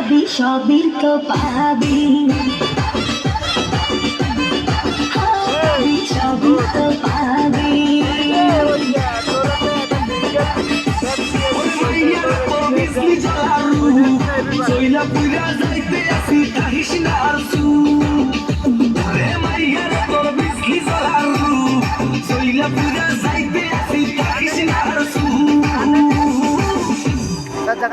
পাবি সবই তো পাবি, পাবি সবই তো পাবি। চইলা পুইরা যাইতে আসি কাহিস না আর সু রে মাইয়ার তোর বিজলি জ্বালারু চইলা পুইরা